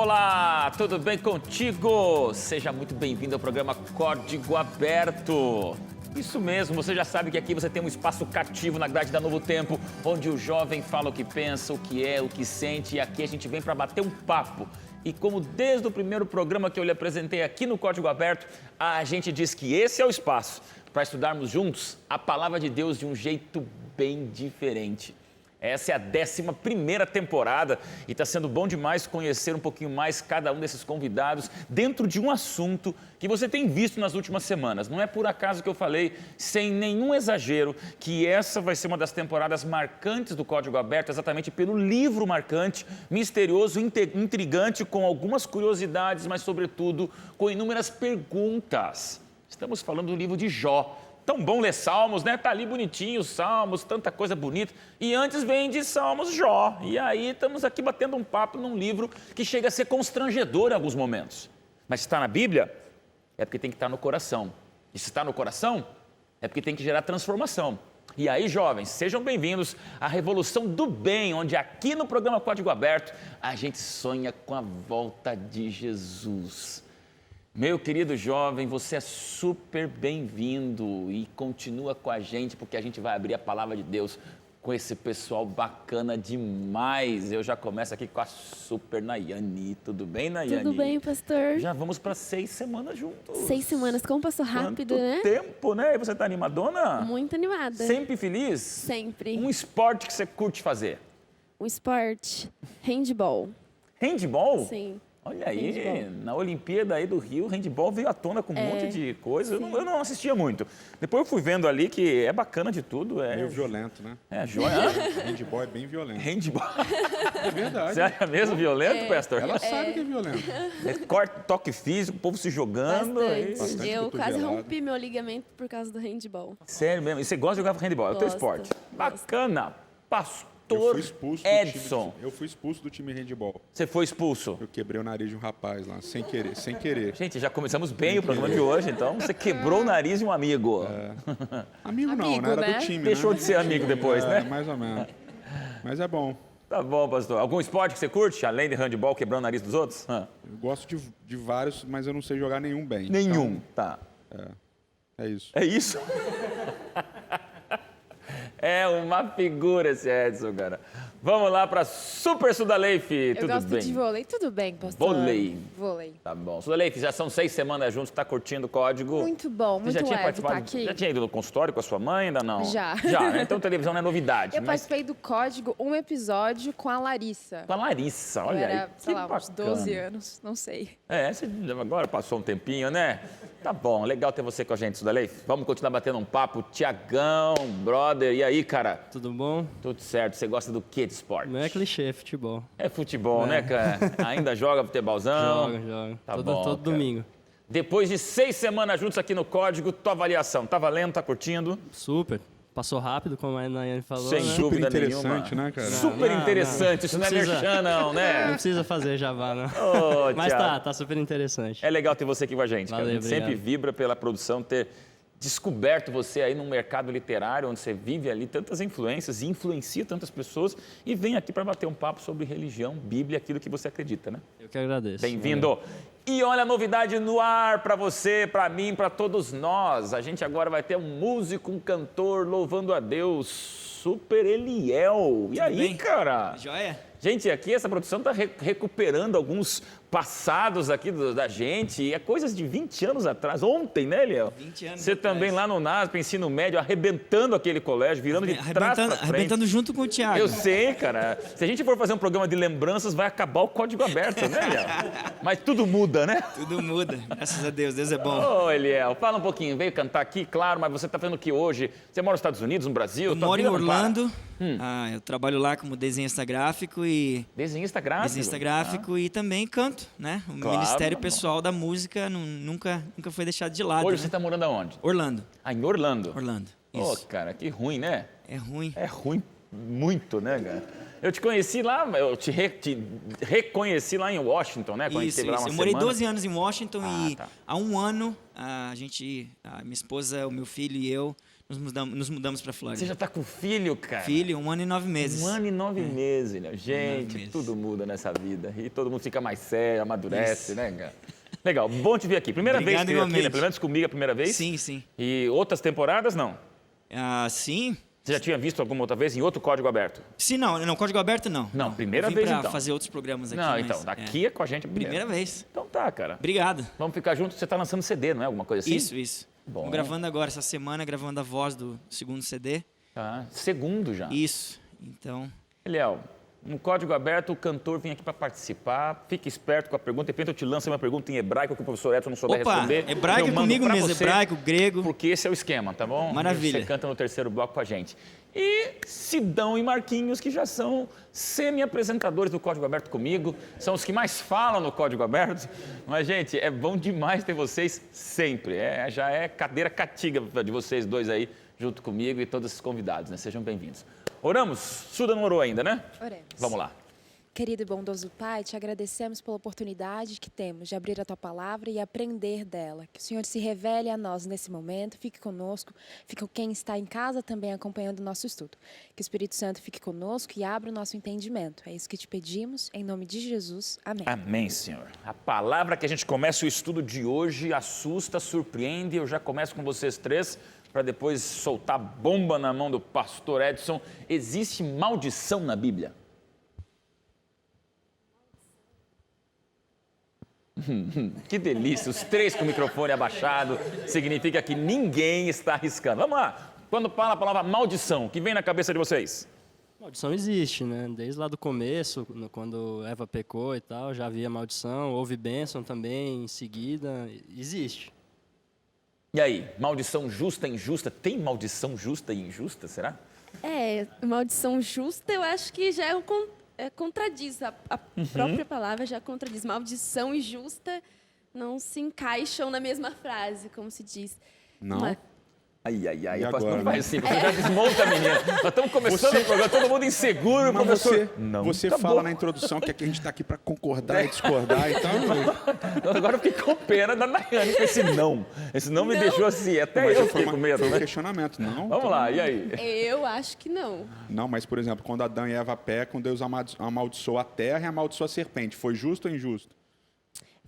Olá, tudo bem contigo? Seja muito bem-vindo ao programa Código Aberto. Isso mesmo, você já sabe que aqui você tem um espaço cativo na grade da Novo Tempo, onde o jovem fala o que pensa, o que é, o que sente, e aqui a gente vem para bater um papo. E como desde o primeiro programa que eu lhe apresentei aqui no Código Aberto, a gente diz que esse é o espaço para estudarmos juntos a Palavra de Deus de um jeito bem diferente. Essa é a 11ª temporada e está sendo bom demais conhecer um pouquinho mais cada um desses convidados dentro de um assunto que você tem visto nas últimas semanas. Não é por acaso que eu falei, sem nenhum exagero, que essa vai ser uma das temporadas marcantes do Código Aberto, exatamente pelo livro marcante, misterioso, intrigante, com algumas curiosidades, mas sobretudo com inúmeras perguntas. Estamos falando do livro de Jó. Tão bom ler Salmos, né? Tá ali bonitinho os Salmos, tanta coisa bonita. E antes vem de Salmos Jó. E aí estamos aqui batendo um papo num livro que chega a ser constrangedor em alguns momentos. Mas se está na Bíblia, é porque tem que estar no coração. E se está no coração, é porque tem que gerar transformação. E aí, jovens, sejam bem-vindos à Revolução do Bem, onde aqui no programa Código Aberto, a gente sonha com a volta de Jesus. Meu querido jovem, você é super bem-vindo e continua com a gente, porque a gente vai abrir a Palavra de Deus com esse pessoal bacana demais. Eu já começo aqui com a super Nayane. Tudo bem, Nayane? Tudo bem, pastor? Já vamos para 6 semanas juntos. 6 semanas, como passou rápido, Quanto né? tempo, né? E você tá animadona? Muito animada. Sempre feliz? Sempre. Um esporte que você curte fazer? Um esporte, handball. Handball? Sim. Olha aí, Handball. na Olimpíada aí do Rio, o handball veio à tona com um monte de coisa. Eu não assistia muito. Depois eu fui vendo ali que é bacana de tudo. Meio violento, né? É joia. Handball é bem violento. Handball. É verdade. Você acha mesmo violento, pastor? Ela sabe que é violento. É corte, toque físico, o povo se jogando. Bastante Eu quase cotovelada. rompi meu ligamento por causa do handball. Sério mesmo? E você gosta de jogar handball? É o teu Gosto, esporte. gosto. Bacana. Pastor Eu fui expulso do Edson. eu fui expulso do time handball. Você foi expulso. Eu quebrei o nariz de um rapaz lá, sem querer. Gente, já começamos bem o programa de hoje, então. Você quebrou o nariz de um amigo. Amigo não, Amigo, né? Era né? do time, Deixou né? de ser amigo depois, né? Mais ou menos. Mas é bom. Tá bom, pastor. Algum esporte que você curte, além de handball, quebrando o nariz dos outros? Eu gosto de vários, mas eu não sei jogar nenhum bem. Nenhum. Tá. Então, é isso. É isso? É uma figura esse Edson, cara. Vamos lá para Super Sudaleif. Eu Tudo gosto bem? de vôlei. Tudo bem, pastor? Vôlei. Tá bom. Sudaleif, já são 6 semanas juntos, tá curtindo o código. Muito bom, Você muito já tinha leve participado? tá aqui. Já tinha ido no consultório com a sua mãe, ainda não? Já. Já, né? Então televisão não é novidade. Eu mas participei do Código, um episódio com a Larissa. com a Larissa, Eu olha era, aí. sei que lá, uns bacana. 12 anos, não sei. É, você agora passou um tempinho, né? Tá bom, legal ter você com a gente, Sudaleif. Vamos continuar batendo um papo. Tiagão, brother, e aí, cara? Tudo bom? Tudo certo. Você gosta do que de esporte? Não é clichê, é futebol. É futebol, né, cara? Ainda joga futebolzão? Joga. Tá todo bom, todo cara. domingo. Depois de 6 semanas juntos aqui no Código, tua avaliação, tá valendo, tá curtindo? Super. Passou rápido, como a Nayane falou, Sem né? Super dúvida interessante, nenhuma. né, cara? Super Não, interessante, não. isso não é Não precisa. merchan não, Não né? precisa fazer jabá, não. Ô, Mas Thiago. tá super interessante. É legal ter você aqui com a gente, cara. Valeu, A gente sempre obrigado. vibra pela produção, ter descoberto você aí num mercado literário, onde você vive ali tantas influências e influencia tantas pessoas e vem aqui para bater um papo sobre religião, Bíblia, aquilo que você acredita, né? Eu que agradeço. Bem-vindo! E olha a novidade no ar para você, para mim, para todos nós. A gente agora vai ter um músico, um cantor louvando a Deus, Super Eliel. E aí, bem? cara? Joia? Gente, aqui essa produção está recuperando alguns passados aqui da gente, e é coisas de 20 anos atrás, ontem, né, Eliel? 20 anos Você atrás. também lá no NASP, ensino médio, arrebentando aquele colégio, virando de trás para frente. Arrebentando junto com o Thiago. Eu sei, cara. Se a gente for fazer um programa de lembranças, vai acabar o código aberto, né, Eliel? Mas tudo muda, né? Tudo muda, graças a Deus, Deus é bom. Ô, Eliel, fala um pouquinho, veio cantar aqui, claro, mas você está fazendo o que hoje? Você mora nos Estados Unidos, no Brasil? Eu Tua moro em vida não para. Orlando, eu trabalho lá como desenhista gráfico e Desenhista gráfico? e também canto, né? O Claro, Ministério tá bom. Pessoal da Música nunca foi deixado de lado, Hoje né? você está morando aonde? Orlando, Ah, em Orlando. Ô, isso. cara, que ruim, né? É ruim. É ruim muito, né, cara? Eu te conheci lá, eu te reconheci lá em Washington, né? Quando a gente Isso, esteve lá uma Eu morei semana. 12 anos em Washington Ah, e tá. há um ano a minha esposa, o meu filho e eu, nos mudamos para Flórida. Você já tá com filho, cara? Filho, 1 ano e 9 meses. 1 ano e 9 meses, né? Gente, meses. tudo muda nessa vida. E todo mundo fica mais sério, amadurece, né, cara? Legal, bom te ver aqui. Primeira Obrigado, vez que veio aqui, né? igualmente. Pelo menos comigo a primeira vez? Sim, sim. E outras temporadas, não? Sim. Você já tinha visto alguma outra vez em outro código aberto? Sim, não, código aberto não. Não, primeira Eu vim vez, pra então. fazer outros programas aqui. Não, mas, então, daqui é com a gente a Primeira vez. Então tá, cara. Obrigado. Vamos ficar juntos. Você tá lançando CD, não é? Alguma coisa assim? Isso. Bom. Estamos gravando agora, essa semana, gravando a voz do segundo CD. Tá. Segundo já. Isso. Então, Eliel, no código aberto, o cantor vem aqui para participar. Fique esperto com a pergunta. De repente eu te lanço uma pergunta em hebraico que o professor Edson não souber opa, responder. hebraico Eu é mando comigo pra mesmo, você, hebraico, grego. Porque esse é o esquema, tá bom? Maravilha. Você canta no terceiro bloco com a gente. E Sidão e Marquinhos, que já são semi-apresentadores do Código Aberto comigo, são os que mais falam no Código Aberto. Mas, gente, é bom demais ter vocês sempre. Já é cadeira cativa de vocês dois aí, junto comigo e todos esses convidados, né? Sejam bem-vindos. Oramos? Suda não orou ainda, né? Oremos. Vamos lá. Querido e bondoso Pai, te agradecemos pela oportunidade que temos de abrir a Tua Palavra e aprender dela. Que o Senhor se revele a nós nesse momento, fique conosco, fique com quem está em casa também acompanhando o nosso estudo. Que o Espírito Santo fique conosco e abra o nosso entendimento. É isso que te pedimos, em nome de Jesus. Amém. Amém, Senhor. A palavra que a gente começa o estudo de hoje assusta, surpreende. Eu já começo com vocês três, para depois soltar bomba na mão do pastor Edson. Existe maldição na Bíblia? Que delícia, os três com o microfone abaixado, significa que ninguém está arriscando. Vamos lá, quando fala a palavra maldição, o que vem na cabeça de vocês? Maldição existe, né? Desde lá do começo, quando Eva pecou e tal, já havia maldição. Houve bênção também em seguida. Existe. E aí, maldição justa e injusta? Tem maldição justa e injusta, será? Maldição justa, eu acho que já contradiz. A própria palavra já contradiz. Maldição e justa não se encaixam na mesma frase, como se diz. Não? Ai, E o pastor agora, não vai né? assim, você já desmonta a menina. Nós estamos começando o programa, todo mundo inseguro, Mas professor. você fala na introdução que aqui a gente está aqui para concordar e discordar, então... Agora eu fiquei com pena da Nayane com esse não. Esse não me Não. deixou assim, até Mas eu foi fiquei com medo, foi um né? questionamento, não? Vamos lá, e aí? Eu acho que não. Não, mas, por exemplo, quando Adão e Eva pecam, Deus amaldiçoou a terra e amaldiçoou a serpente. Foi justo ou injusto?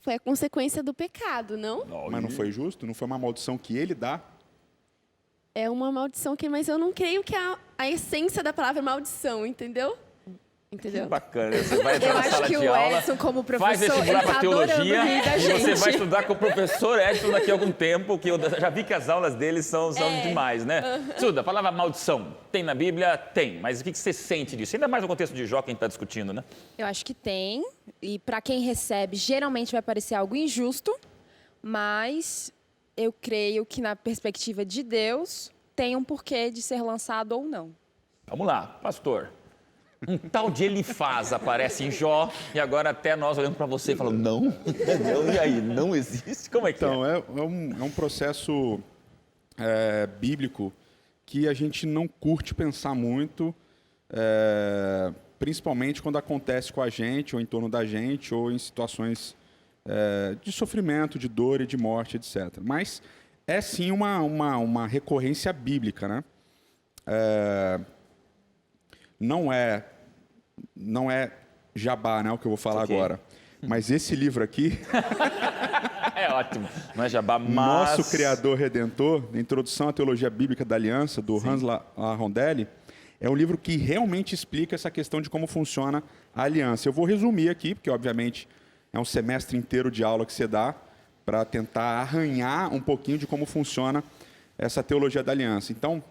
Foi a consequência do pecado, não? Mas não foi justo? Não foi uma maldição que ele dá? É uma maldição mas eu não creio que a essência da palavra é maldição, entendeu? Entendeu? Bacana, você vai entrar Eu na acho sala que de o aula, Edson, como faz professor, vestibular ele para tá adorando teologia rir da e você gente. vai estudar com o professor Edson daqui a algum tempo, que eu já vi que as aulas dele são demais, né? Suda, a palavra maldição tem na Bíblia? Tem, mas o que você sente disso? Ainda mais no contexto de Jó que a gente está discutindo, né? Eu acho que tem. E para quem recebe, geralmente vai parecer algo injusto, mas eu creio que na perspectiva de Deus tem um porquê de ser lançado ou não. Vamos lá, pastor. Um tal de Elifaz aparece em Jó e agora até nós olhamos para você e falamos, não? Não, e aí? Não existe? Como é que Então, é um processo bíblico que a gente não curte pensar muito, principalmente quando acontece com a gente, ou em torno da gente, ou em situações de sofrimento, de dor e de morte, etc. Mas é sim uma recorrência bíblica, né? Não é jabá, né, o que eu vou falar Ok. agora. Mas esse livro aqui, É ótimo. Não é jabá, mas... Nosso Criador Redentor, Introdução à Teologia Bíblica da Aliança, do Hans Rondelli, é um livro que realmente explica essa questão de como funciona a aliança. Eu vou resumir aqui, porque obviamente é um semestre inteiro de aula que você dá para tentar arranhar um pouquinho de como funciona essa teologia da aliança. Então,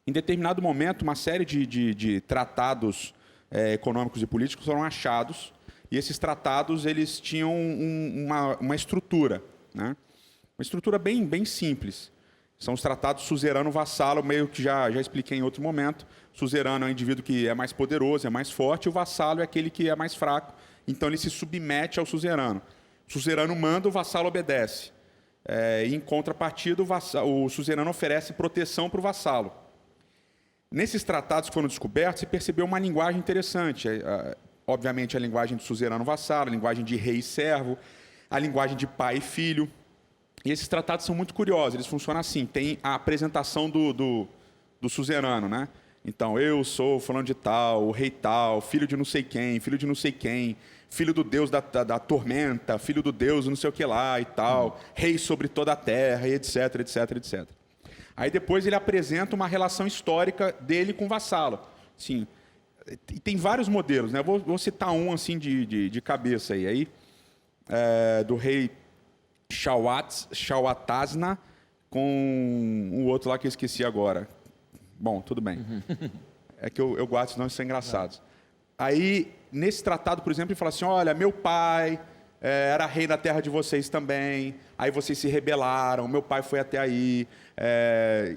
em determinado momento, uma série de tratados econômicos e políticos foram achados, e esses tratados eles tinham uma estrutura, né? Uma estrutura bem simples. São os tratados suzerano-vassalo, meio que já expliquei em outro momento. Suzerano é o indivíduo que é mais poderoso, é mais forte, e o vassalo é aquele que é mais fraco, então ele se submete ao suzerano. O suzerano manda, o vassalo obedece. E, em contrapartida, o suzerano oferece proteção para o vassalo. Nesses tratados que foram descobertos, se percebeu uma linguagem interessante. Obviamente, a linguagem do suzerano vassalo, a linguagem de rei e servo, a linguagem de pai e filho, E esses tratados são muito curiosos, eles funcionam assim, tem a apresentação do suzerano, né? Então, eu sou fulano de tal, o rei tal, filho de não sei quem, filho de não sei quem, filho do deus da tormenta, filho do deus não sei o que lá e tal, rei sobre toda a terra, e etc, etc, etc. Aí depois ele apresenta uma relação histórica dele com o vassalo. Sim, e tem vários modelos, né? Vou citar um assim de cabeça aí do rei Shawatazna com o outro lá que eu esqueci agora. Bom, tudo bem. É que eu guardo, senão eles são engraçados. Aí, nesse tratado, por exemplo, ele fala assim, olha, meu pai era rei da terra de vocês também, aí vocês se rebelaram, meu pai foi até aí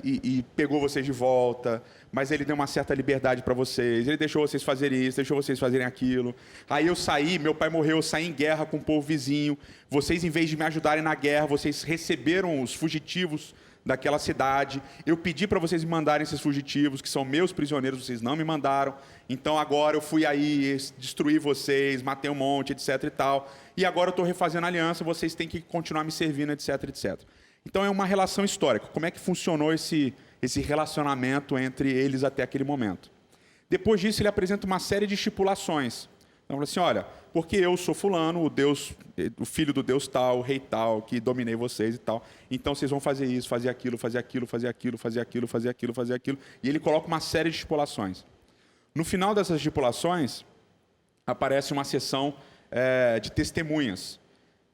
e pegou vocês de volta, mas ele deu uma certa liberdade para vocês, ele deixou vocês fazerem isso, deixou vocês fazerem aquilo. Aí eu saí, meu pai morreu, eu saí em guerra com o povo vizinho, vocês, em vez de me ajudarem na guerra, vocês receberam os fugitivos daquela cidade, eu pedi para vocês me mandarem esses fugitivos, que são meus prisioneiros, vocês não me mandaram, então agora eu fui aí, destruí vocês, matei um monte, etc e tal, e agora eu estou refazendo a aliança, vocês têm que continuar me servindo, etc, etc. Então é uma relação histórica, como é que funcionou esse relacionamento entre eles até aquele momento. Depois disso ele apresenta uma série de estipulações. Então, ele fala assim, olha, porque eu sou fulano, o filho do Deus tal, o rei tal, que dominei vocês e tal. Então, vocês vão fazer isso, fazer aquilo, fazer aquilo, fazer aquilo, fazer aquilo, fazer aquilo, fazer aquilo. E ele coloca uma série de estipulações. No final dessas estipulações, aparece uma sessão de testemunhas.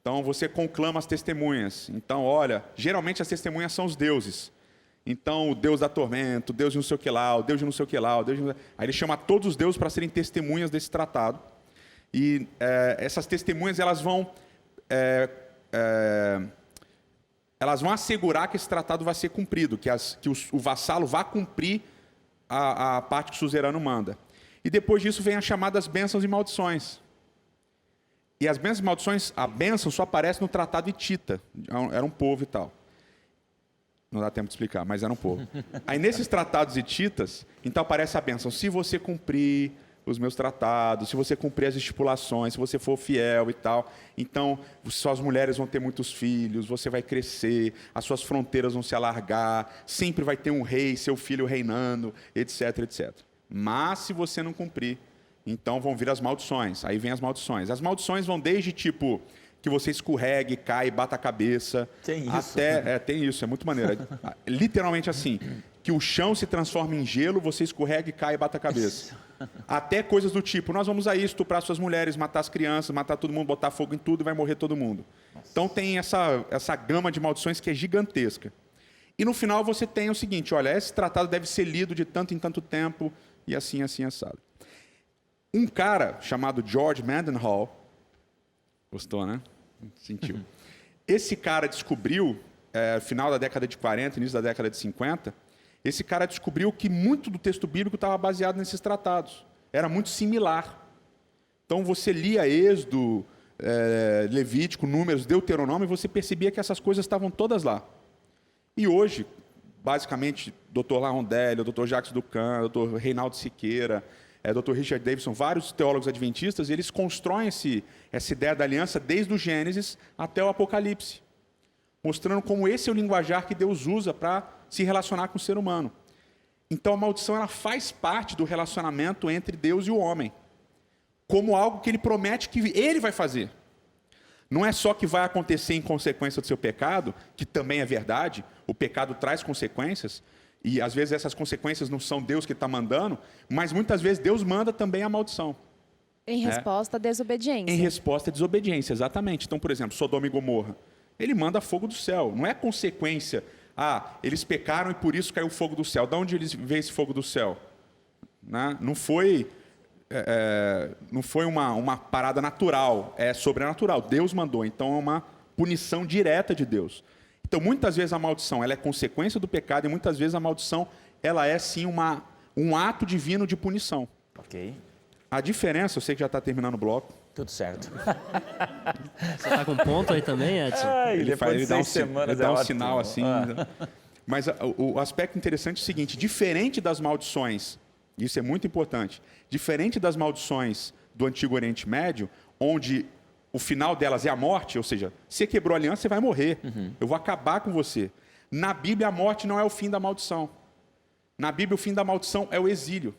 Então, você conclama as testemunhas. Então, olha, geralmente as testemunhas são os deuses. Então, o Deus da tormenta, o Deus de não sei o que lá, o Deus de não sei o que lá, o Deus de não... Aí ele chama todos os deuses para serem testemunhas desse tratado. E essas testemunhas elas vão assegurar que esse tratado vai ser cumprido, que o vassalo vai cumprir a parte que o suzerano manda. E depois disso vem as chamadas bênçãos e maldições. E as bênçãos e maldições, a bênção só aparece no tratado hitita, era um povo e tal. Não dá tempo de explicar, mas era um povo. Aí nesses tratados hititas, então aparece a bênção, se você cumprir os meus tratados, se você cumprir as estipulações, se você for fiel e tal, então suas mulheres vão ter muitos filhos, você vai crescer, as suas fronteiras vão se alargar, sempre vai ter um rei, seu filho reinando, etc, etc. Mas se você não cumprir, então vão vir as maldições. Aí vem as maldições. As maldições vão desde tipo que você escorregue, cai, bata a cabeça. Tem isso. Até, tem isso, é muito maneiro. Literalmente assim, que o chão se transforma em gelo, você escorrega, cai e bata a cabeça. Até coisas do tipo, nós vamos aí estuprar suas mulheres, matar as crianças, matar todo mundo, botar fogo em tudo e vai morrer todo mundo. Então tem essa gama de maldições que é gigantesca. E no final você tem o seguinte, olha, esse tratado deve ser lido de tanto em tanto tempo, e assim, assim, assado. Um cara chamado George Mendenhall, gostou, né? Sentiu. Esse cara descobriu, final da década de 40, início da década de 50, esse cara descobriu que muito do texto bíblico estava baseado nesses tratados. Era muito similar. Então você lia Êxodo, Levítico, Números, Deuteronômio, e você percebia que essas coisas estavam todas lá. E hoje, basicamente, Dr. Larondelli, Dr. Jacques Ducan, Dr. Reinaldo Siqueira, Dr. Richard Davidson, vários teólogos adventistas, eles constroem essa ideia da aliança desde o Gênesis até o Apocalipse, mostrando como esse é o linguajar que Deus usa para se relacionar com o ser humano. Então a maldição ela faz parte do relacionamento entre Deus e o homem, como algo que ele promete que ele vai fazer. Não é só que vai acontecer em consequência do seu pecado, que também é verdade, o pecado traz consequências, e às vezes essas consequências não são Deus que está mandando, mas muitas vezes Deus manda também a maldição. Em resposta à desobediência. Em resposta à desobediência, exatamente. Então, por exemplo, Sodoma e Gomorra, ele manda fogo do céu, não é consequência, eles pecaram e por isso caiu o fogo do céu. De onde eles veem esse fogo do céu? Né? Não foi uma parada natural, é sobrenatural. Deus mandou, então é uma punição direta de Deus. Então, muitas vezes a maldição ela é consequência do pecado e muitas vezes a maldição ela é sim um ato divino de punição. Ok. A diferença, eu sei que já está terminando o bloco. Tudo certo. Você tá com ponto aí também, Edson? Ele dá um sinal ótimo. assim. Mas o aspecto interessante é o seguinte, diferente das maldições, isso é muito importante, diferente das maldições do Antigo Oriente Médio, onde o final delas é a morte, ou seja, você quebrou a aliança, você vai morrer. Eu vou acabar com você. Na Bíblia, a morte não é o fim da maldição. Na Bíblia, o fim da maldição é o exílio,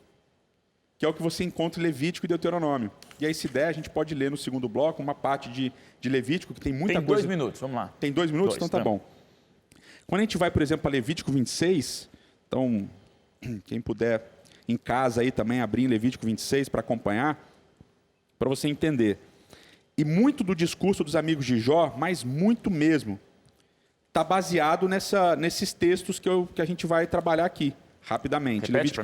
que é o que você encontra em Levítico e Deuteronômio. E aí, se der, a gente pode ler no segundo bloco uma parte de Levítico, que tem muita Tem coisa... 2 minutos, vamos lá. Tem 2 minutos? Então tá bom. Quando a gente vai, por exemplo, para Levítico 26, então, quem puder em casa aí também abrir em Levítico 26 para acompanhar, para você entender. E muito do discurso dos amigos de Jó, mas muito mesmo, está baseado nesses textos que a gente vai trabalhar aqui, rapidamente. Repete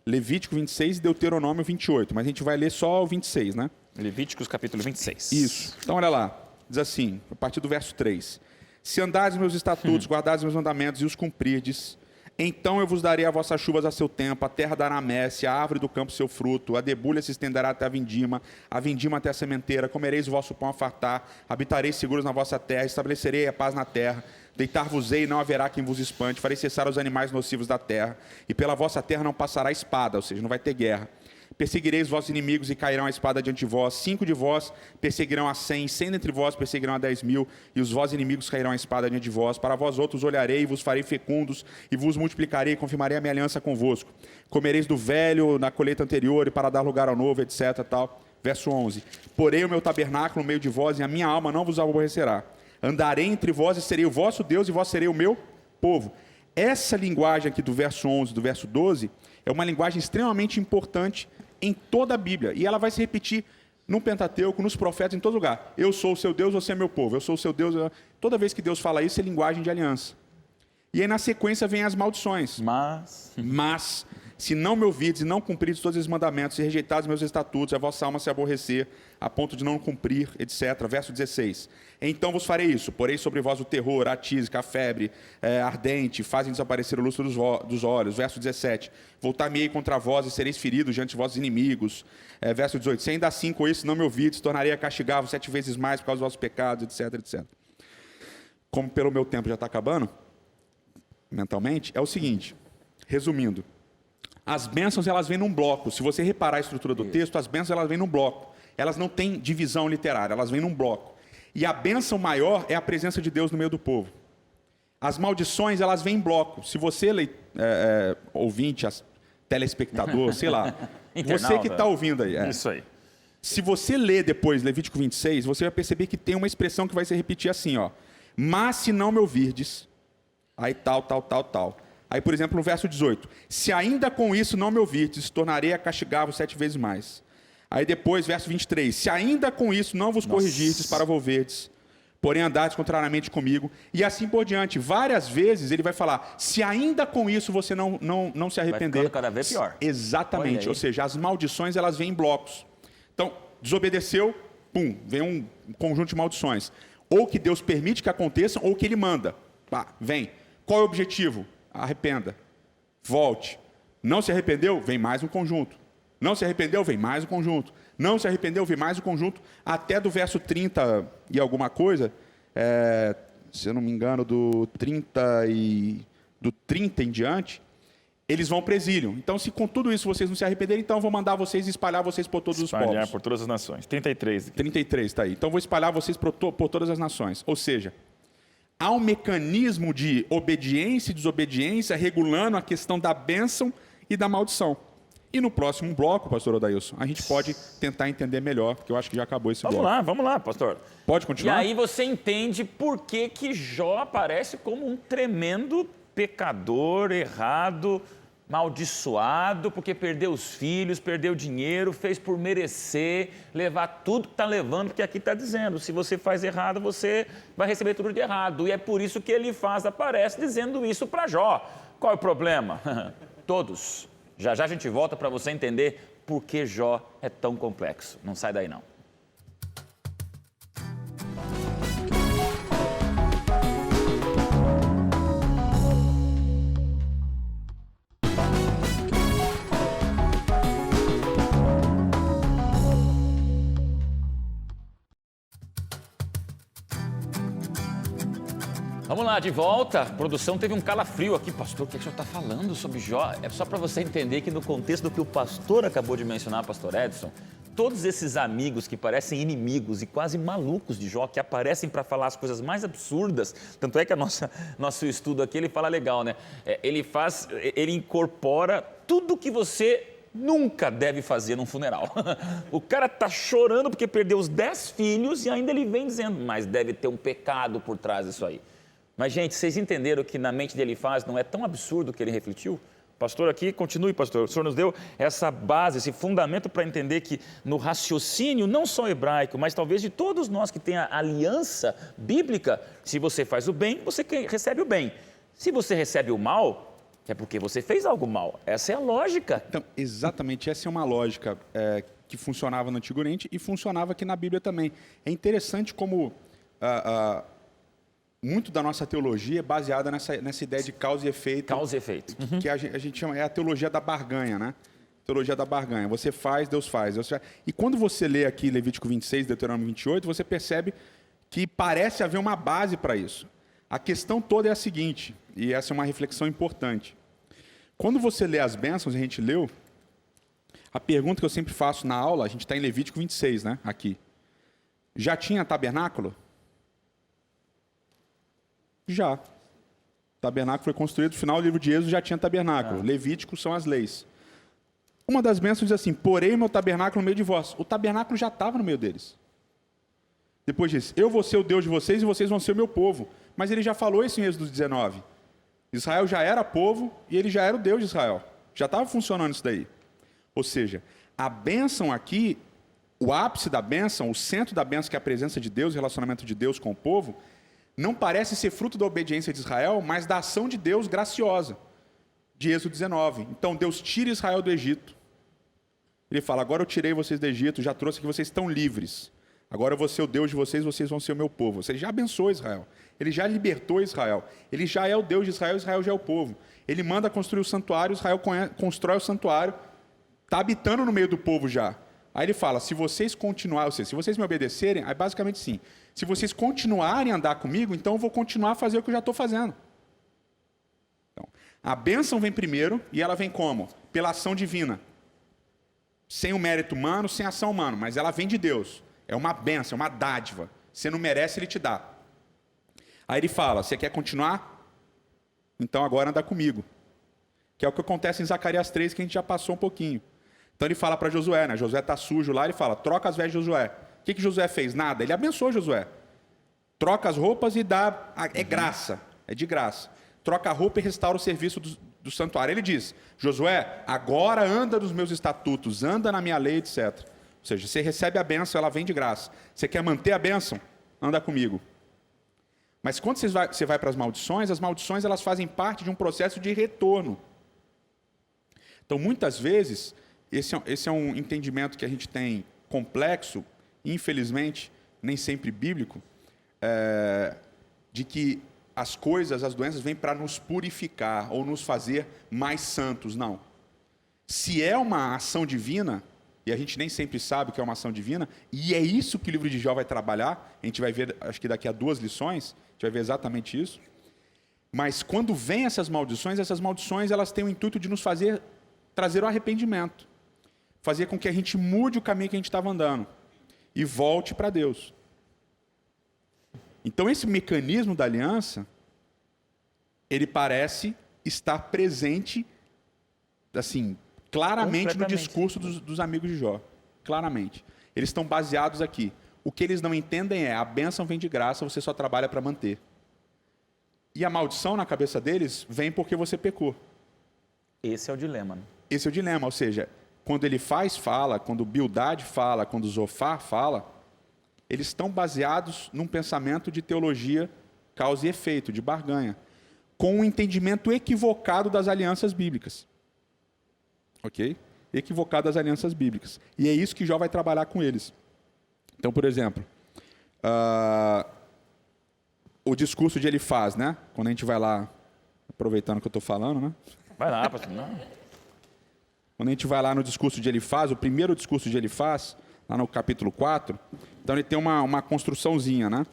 Levítico 26 e Deuteronômio 28, mas a gente vai ler só o 26, né? Levíticos capítulo 26. Isso. Então, olha lá. Diz assim, a partir do verso 3. Se andares meus estatutos, guardares meus mandamentos e os cumprirdes, então eu vos darei a vossas chuvas a seu tempo, a terra dará messe, a árvore do campo seu fruto, a debulha se estenderá até a vindima até a sementeira, comereis o vosso pão a fartar, habitareis seguros na vossa terra, estabelecerei a paz na terra, deitar-vos-ei e não haverá quem vos espante, farei cessar os animais nocivos da terra, e pela vossa terra não passará espada, ou seja, não vai ter guerra. Perseguireis os vossos inimigos e cairão a espada diante de vós. 5 de vós perseguirão a 100, 100 dentre vós perseguirão a 10.000, e os vossos inimigos cairão a espada diante de vós. Para vós outros olharei, e vos farei fecundos, e vos multiplicarei, e confirmarei a minha aliança convosco. Comereis do velho na colheita anterior, e para dar lugar ao novo, etc. Tal. Verso 11. Porei o meu tabernáculo no meio de vós, e a minha alma não vos aborrecerá. Andarei entre vós, e serei o vosso Deus, e vós serei o meu povo. Essa linguagem aqui do verso 11, do verso 12, é uma linguagem extremamente importante em toda a Bíblia. E ela vai se repetir no Pentateuco, nos profetas, em todo lugar. Eu sou o seu Deus, você é meu povo. Eu sou o seu Deus. Toda vez que Deus fala isso, é linguagem de aliança. E aí, na sequência, vem as maldições. Mas, se não me ouvides e não cumprides todos esses mandamentos, e rejeitados meus estatutos, a vossa alma se aborrecer, a ponto de não cumprir, etc. Verso 16. Então vos farei isso, porei sobre vós o terror, a tísica, a febre ardente, fazem desaparecer o lustro dos olhos. Verso 17. Voltar-me-ei contra vós e sereis feridos diante de vossos inimigos. Verso 18. Se ainda assim com isso não me ouvides, tornarei a castigar-vos 7 vezes mais por causa dos vossos pecados, etc, etc. Como pelo meu tempo já está acabando, mentalmente, é o seguinte, resumindo. As bênçãos, elas vêm num bloco. Se você reparar a estrutura do texto, as bênçãos, elas vêm num bloco. Elas não têm divisão literária, elas vêm num bloco. E a bênção maior é a presença de Deus no meio do povo. As maldições, elas vêm em bloco. Se você, ouvinte, telespectador, sei lá, você que está ouvindo aí. Isso aí. Se você ler depois Levítico 26, você vai perceber que tem uma expressão que vai se repetir assim, ó. Mas se não me ouvirdes, aí tal. Aí, por exemplo, no verso 18. Se ainda com isso não me ouvirdes, tornarei a castigar-vos 7 vezes mais. Aí depois, verso 23. Se ainda com isso não vos corrigirdes para volverdes, porém andardes contrariamente comigo, e assim por diante. Várias vezes ele vai falar, se ainda com isso você não se arrepender. Vai ficando cada vez pior. Exatamente. Ou seja, as maldições, elas vêm em blocos. Então, desobedeceu, pum, vem um conjunto de maldições. Ou que Deus permite que aconteçam, ou que Ele manda. Pá, vem. Qual é o objetivo? Arrependa. Volte. Não se arrependeu? Vem mais um conjunto. Não se arrependeu? Vem mais um conjunto. Não se arrependeu? Vem mais um conjunto. Até do verso 30 e alguma coisa, se eu não me engano, do 30 em diante, eles vão para o exílio. Então, se com tudo isso vocês não se arrependerem, então eu vou mandar vocês espalhar vocês por todos os povos. Espalhar por todas as nações. 33. 33, está aí. Então, vou espalhar vocês por todas as nações. Ou seja, há um mecanismo de obediência e desobediência regulando a questão da bênção e da maldição. E no próximo bloco, pastor Odailson, a gente pode tentar entender melhor, porque eu acho que já acabou esse bloco. Vamos lá, pastor. Pode continuar? E aí você entende por que Jó aparece como um tremendo pecador, errado, maldiçoado, porque perdeu os filhos, perdeu dinheiro, fez por merecer, levar tudo que está levando, porque aqui está dizendo, se você faz errado, você vai receber tudo de errado. E é por isso que ele aparece dizendo isso para Jó. Qual é o problema? Todos. Já a gente volta para você entender por que Jó é tão complexo. Não sai daí, não. Vamos lá, de volta. A produção teve um calafrio aqui. Pastor, o que o senhor está falando sobre Jó? É só para você entender que no contexto do que o pastor acabou de mencionar, pastor Edson, todos esses amigos que parecem inimigos e quase malucos de Jó, que aparecem para falar as coisas mais absurdas, tanto é que nosso estudo aqui, ele fala legal, né? Ele incorpora tudo que você nunca deve fazer num funeral. O cara tá chorando porque perdeu os 10 filhos e ainda ele vem dizendo, mas deve ter um pecado por trás disso aí. Mas, gente, vocês entenderam que na mente de Elifaz não é tão absurdo o que ele refletiu? Pastor, aqui, continue, pastor. O senhor nos deu essa base, esse fundamento para entender que no raciocínio, não só hebraico, mas talvez de todos nós que tem a aliança bíblica, se você faz o bem, você recebe o bem. Se você recebe o mal, é porque você fez algo mal. Essa é a lógica. Então, exatamente, essa é uma lógica que funcionava no Antigo Oriente e funcionava aqui na Bíblia também. É interessante como muito da nossa teologia é baseada nessa ideia de causa e efeito. Causa e efeito. Que a gente chama, é a teologia da barganha, né? Teologia da barganha. Você faz, Deus faz. E quando você lê aqui Levítico 26, Deuteronômio 28, você percebe que parece haver uma base para isso. A questão toda é a seguinte, e essa é uma reflexão importante. Quando você lê as bênçãos, a gente leu, a pergunta que eu sempre faço na aula, a gente está em Levítico 26, né? Aqui. Já tinha tabernáculo? Já. O tabernáculo foi construído, no final do livro de Êxodo já tinha tabernáculo. Levítico são as leis. Uma das bênçãos diz assim, porém meu tabernáculo no meio de vós. O tabernáculo já estava no meio deles. Depois diz, eu vou ser o Deus de vocês e vocês vão ser o meu povo. Mas ele já falou isso em Êxodo 19. Israel já era povo e ele já era o Deus de Israel. Já estava funcionando isso daí. Ou seja, a bênção aqui, o ápice da bênção, o centro da bênção, que é a presença de Deus, o relacionamento de Deus com o povo, não parece ser fruto da obediência de Israel, mas da ação de Deus graciosa, de Êxodo 19. Então, Deus tira Israel do Egito. Ele fala, agora eu tirei vocês do Egito, já trouxe que vocês estão livres. Agora eu vou ser o Deus de vocês, vocês vão ser o meu povo. Você já abençoou Israel. Ele já libertou Israel. Ele já é o Deus de Israel, Israel já é o povo. Ele manda construir o santuário, Israel constrói o santuário, está habitando no meio do povo já. Aí ele fala, se vocês continuarem, ou seja, se vocês me obedecerem, aí basicamente sim. Se vocês continuarem a andar comigo, então eu vou continuar a fazer o que eu já estou fazendo. Então, a bênção vem primeiro e ela vem como? Pela ação divina. Sem o mérito humano, sem a ação humana, mas ela vem de Deus. É uma bênção, é uma dádiva. Você não merece, ele te dá. Aí ele fala, você quer continuar? Então agora anda comigo. Que é o que acontece em Zacarias 3, que a gente já passou um pouquinho. Então ele fala para Josué, né? Josué está sujo lá, ele fala, troca as vestes de Josué. O que Josué fez? Nada. Ele abençoou Josué. Troca as roupas e dá... É graça, é de graça. Troca a roupa e restaura o serviço do santuário. Ele diz, Josué, agora anda nos meus estatutos, anda na minha lei, etc. Ou seja, você recebe a bênção, ela vem de graça. Você quer manter a bênção? Anda comigo. Mas quando você vai para as maldições elas fazem parte de um processo de retorno. Então, muitas vezes, esse é um entendimento que a gente tem complexo, infelizmente, nem sempre bíblico, de que as coisas, as doenças, vêm para nos purificar ou nos fazer mais santos. Não. Se é uma ação divina, e a gente nem sempre sabe que é uma ação divina, e é isso que o livro de Jó vai trabalhar, a gente vai ver, acho que daqui a 2 lições, a gente vai ver exatamente isso. Mas quando vêm essas maldições elas têm o intuito de nos trazer o arrependimento, fazer com que a gente mude o caminho que a gente estava andando e volte para Deus. Então esse mecanismo da aliança, ele parece estar presente, assim, claramente no discurso dos amigos de Jó. Claramente. Eles estão baseados aqui. O que eles não entendem é, a bênção vem de graça, você só trabalha para manter. E a maldição na cabeça deles vem porque você pecou. Esse é o dilema, né? Esse é o dilema, ou seja, quando Elifaz fala, quando Bildade fala, quando Zofar fala, eles estão baseados num pensamento de teologia causa e efeito, de barganha, com um entendimento equivocado das alianças bíblicas. Ok? Equivocado das alianças bíblicas. E é isso que Jó vai trabalhar com eles. Então, por exemplo, o discurso de Elifaz, né? Quando a gente vai lá, aproveitando que eu estou falando, né? Vai lá, pastor. Não. Quando a gente vai lá no discurso de Elifaz, o primeiro discurso de Elifaz, lá no capítulo 4, então ele tem uma construçãozinha, né?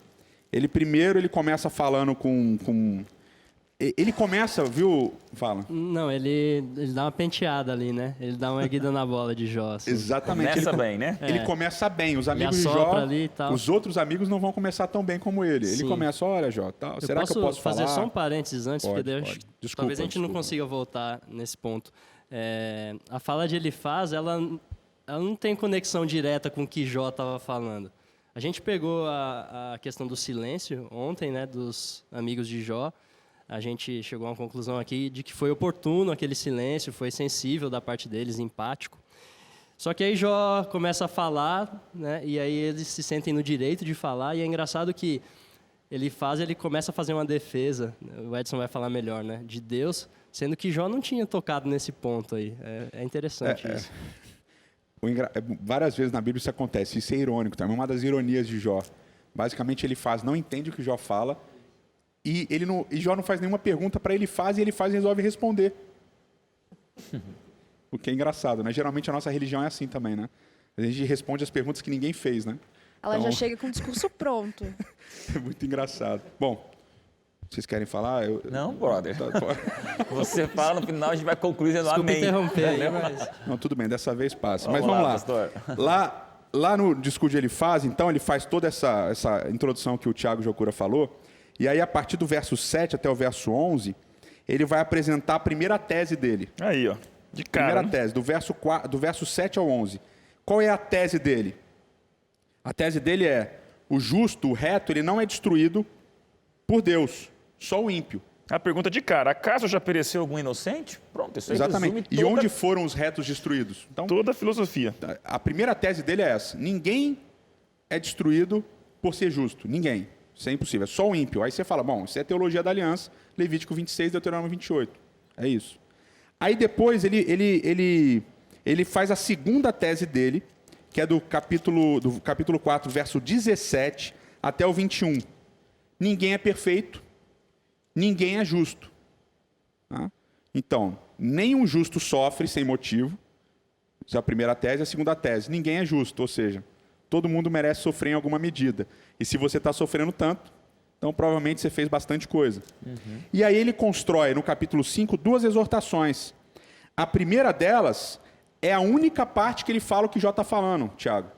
Ele começa falando com Ele começa, viu? Fala. Não, ele dá uma penteada ali, né? Ele dá uma erguida na bola de Jó. Assim. Exatamente. Começa ele, bem, né? Ele começa bem. Os amigos de assopra Jó, ali e tal. os outros amigos não vão começar tão bem como ele. Ele Sim. começa, olha, Jó, tal, será que eu posso fazer falar? só um parênteses antes, Pode, porque daí eu pode. acho que Desculpa, talvez a gente não desculpa. consiga voltar nesse ponto. A fala de Elifaz, ela não tem conexão direta com o que Jó estava falando. A gente pegou a questão do silêncio ontem, né, dos amigos de Jó. A gente chegou a uma conclusão aqui de que foi oportuno aquele silêncio, foi sensível da parte deles, empático. Só que aí Jó começa a falar, né, e aí eles se sentem no direito de falar, e é engraçado que ele começa a fazer uma defesa, o Edson vai falar melhor, né, de Deus, sendo que Jó não tinha tocado nesse ponto aí. É interessante isso. Várias vezes na Bíblia isso acontece, isso é irônico também, uma das ironias de Jó. Basicamente, Elifaz não entende o que Jó fala, e Jó não faz nenhuma pergunta para Elifaz, e Elifaz resolve responder. O que é engraçado, né? Geralmente a nossa religião é assim também, né? A gente responde as perguntas que ninguém fez, né? Ela Então- já chega com o discurso pronto. É muito engraçado. Bom, vocês querem falar? Não, brother. Pode. Você fala, no final a gente vai concluir dizendo Desculpa amém. interromper aí, mas... Não, tudo bem, dessa vez passa. Vamos Mas vamos lá, lá. pastor. Lá no discurso de Elifaz, então, ele faz toda essa introdução que o Tiago Jocura falou, e aí, a partir do verso 7 até o verso 11, ele vai apresentar a primeira tese dele. Aí, ó. De cara. Primeira né? tese, do verso 7 ao 11. Qual é a tese dele? A tese dele é: o justo, o reto, ele não é destruído por Deus, só o ímpio. A pergunta de cara: acaso já pereceu Algum inocente? Pronto, isso aí Exatamente. resume E toda- onde foram os retos destruídos? Então, toda a filosofia? a primeira tese dele é essa: ninguém é destruído por ser justo. Ninguém. Isso é impossível. É só o ímpio. Aí você fala, bom, isso é teologia da aliança, Levítico 26, Deuteronômio 28. É isso. Aí depois ele faz a segunda tese dele, que é do capítulo 4, verso 17 até o 21. Ninguém é perfeito, ninguém é justo. Tá? Então, nenhum justo sofre sem motivo. Essa é a primeira tese. A segunda tese: ninguém é justo, ou seja, todo mundo merece sofrer em alguma medida. E se você está sofrendo tanto, então provavelmente você fez bastante coisa. E aí ele constrói, no capítulo 5, duas exortações. A primeira delas é a única parte que ele fala o que Jó está falando, Tiago,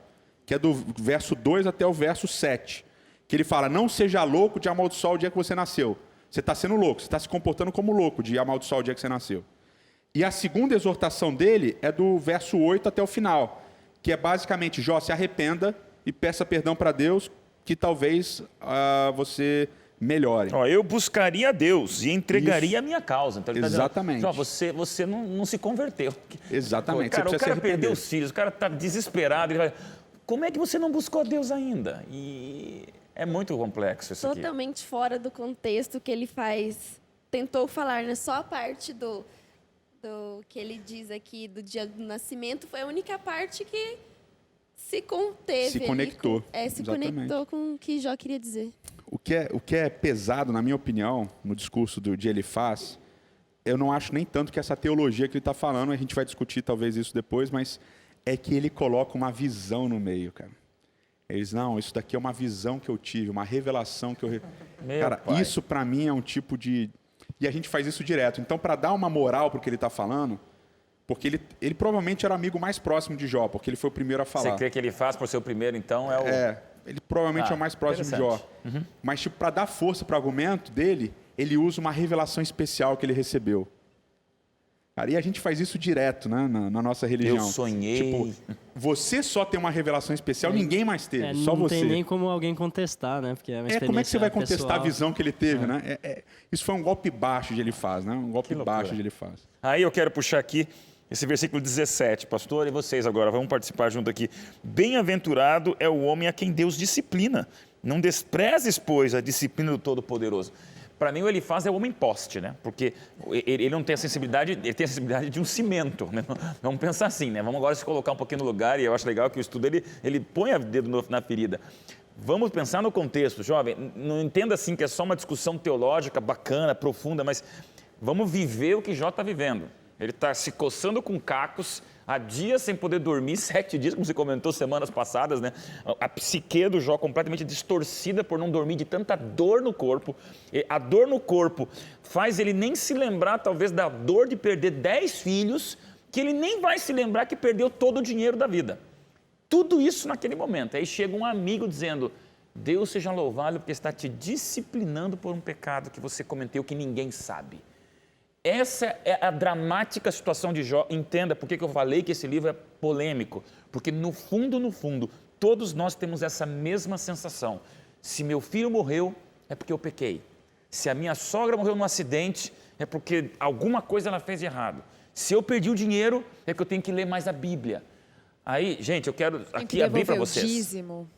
que é do verso 2 até o verso 7. Que ele fala: não seja louco de amaldiçoar o dia que você nasceu. Você está sendo louco, você está se comportando como louco de amaldiçoar o dia que você nasceu. E a segunda exortação dele é do verso 8 até o final, que é basicamente: Jó, se arrependa e peça perdão para Deus, que talvez você melhore. Ó, eu buscaria a Deus e entregaria Isso. a minha causa. Então ele tá Exatamente. dizendo, Jó, você não se converteu. Exatamente. Cara, Você o precisa cara se perdeu arrepender. os filhos, o cara está desesperado. Ele vai, como é que você não buscou a Deus ainda? E é muito complexo isso aqui. Totalmente fora do contexto que ele faz. Tentou falar, né? Só a parte do que ele diz aqui do dia do nascimento foi a única parte que se conteve. Se ali conectou. se Exatamente. conectou com o que Jó queria dizer. O que é pesado, na minha opinião, no discurso de Elifaz, eu não acho nem tanto que essa teologia que ele está falando, a gente vai discutir talvez isso depois, mas é que ele coloca uma visão no meio, cara. Eles, não, isso daqui é uma visão que eu tive, uma revelação que eu... Meu Cara, pai. isso para mim é um tipo de... E a gente faz isso direto. Então, para dar uma moral para o que ele está falando, porque ele provavelmente era o amigo mais próximo de Jó, porque ele foi o primeiro a falar. Você crê que ele faz por ser o primeiro, então é o... Ele provavelmente é o mais próximo de Jó. Mas, tipo, para dar força para o argumento dele, ele usa uma revelação especial que ele recebeu. Cara, e a gente faz isso direto, né, na nossa religião. Eu sonhei. Tipo, você só tem uma revelação especial, ninguém mais teve, só não você. tem nem como alguém contestar, né? Porque é uma Como é que você vai experiência contestar a pessoal. visão que ele teve, né? Isso foi um golpe baixo de Elifaz, né? Um golpe loucura. baixo de Elifaz. Aí eu quero puxar aqui esse versículo 17, pastor, e vocês agora, vamos participar junto aqui. Bem-aventurado é o homem a quem Deus disciplina. Não desprezes, pois, a disciplina do Todo-Poderoso. Para mim, o Elifaz é o homem poste, né? Porque ele não tem a sensibilidade, ele tem a sensibilidade de um cimento, né? Vamos pensar assim, né? Vamos agora se colocar um pouquinho no lugar, e eu acho legal que o estudo, ele põe o dedo na ferida. Vamos pensar no contexto, jovem. Não entenda assim que é só uma discussão teológica bacana, profunda, mas vamos viver o que Jó está vivendo. Ele está se coçando com cacos, há dias sem poder dormir, 7 dias, como você comentou semanas passadas, né? A psique do Jó completamente distorcida por não dormir, de tanta dor no corpo. E a dor no corpo faz ele nem se lembrar, talvez, da dor de perder 10 filhos, que ele nem vai se lembrar que perdeu todo o dinheiro da vida. Tudo isso naquele momento. Aí chega um amigo dizendo: Deus seja louvado porque está te disciplinando por um pecado que você cometeu que ninguém sabe. Essa é a dramática situação de Jó. Entenda por que eu falei que esse livro é polêmico. Porque no fundo, todos nós temos essa mesma sensação. Se meu filho morreu, é porque eu pequei. Se a minha sogra morreu num acidente, é porque alguma coisa ela fez de errado. Se eu perdi o dinheiro, é que eu tenho que ler mais a Bíblia. Aí, gente, eu quero aqui abrir para vocês. Dízimo.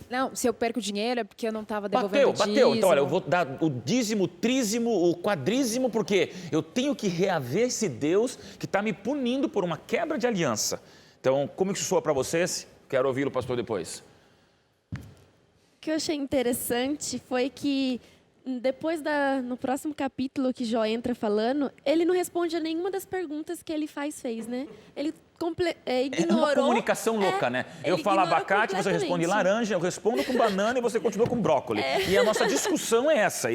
Não, se eu perco dinheiro é porque eu não estava devolvendo Bateu. dízimo. Então, olha, eu vou dar o dízimo, o trízimo, o quadrízimo, porque eu tenho que reaver esse Deus que está me punindo por uma quebra de aliança. Então, como isso soa para vocês? Quero ouvi-lo, pastor, depois. O que eu achei interessante foi que depois no próximo capítulo que Jó entra falando, ele não responde a nenhuma das perguntas que ele fez, né? Ele ignorou. É uma comunicação louca, né? Eu ele falo ignorou abacate, você responde completamente. laranja, eu respondo com banana e você continua com brócolis. E a nossa discussão é essa.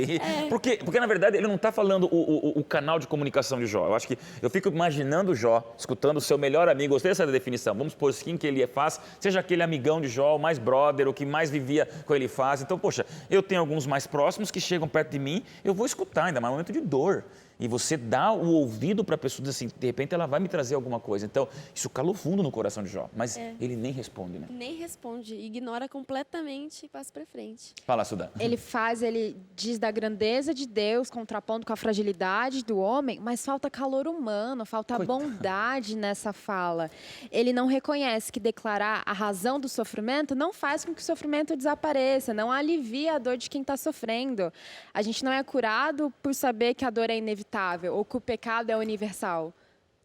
Porque, na verdade, ele não está falando o canal de comunicação de Jó. Eu acho que eu fico imaginando o Jó, escutando o seu melhor amigo, gostei dessa definição, vamos pôr assim que ele faz, seja aquele amigão de Jó, o mais brother, o que mais vivia com ele faz. Então, poxa, eu tenho alguns mais próximos que chegam perto de mim, eu vou escutar, ainda mais um momento de dor. E você dá o ouvido para a pessoa, diz assim, de repente ela vai me trazer alguma coisa. Então, isso calou fundo no coração de Jó. Mas ele nem responde, né? Nem responde, ignora completamente e passa para frente. Fala, Sudan. Ele diz da grandeza de Deus, contrapondo com a fragilidade do homem, mas falta calor humano, falta bondade nessa fala. Ele não reconhece que declarar a razão do sofrimento não faz com que o sofrimento desapareça, não alivia a dor de quem está sofrendo. A gente não é curado por saber que a dor é inevitável ou que o pecado é universal.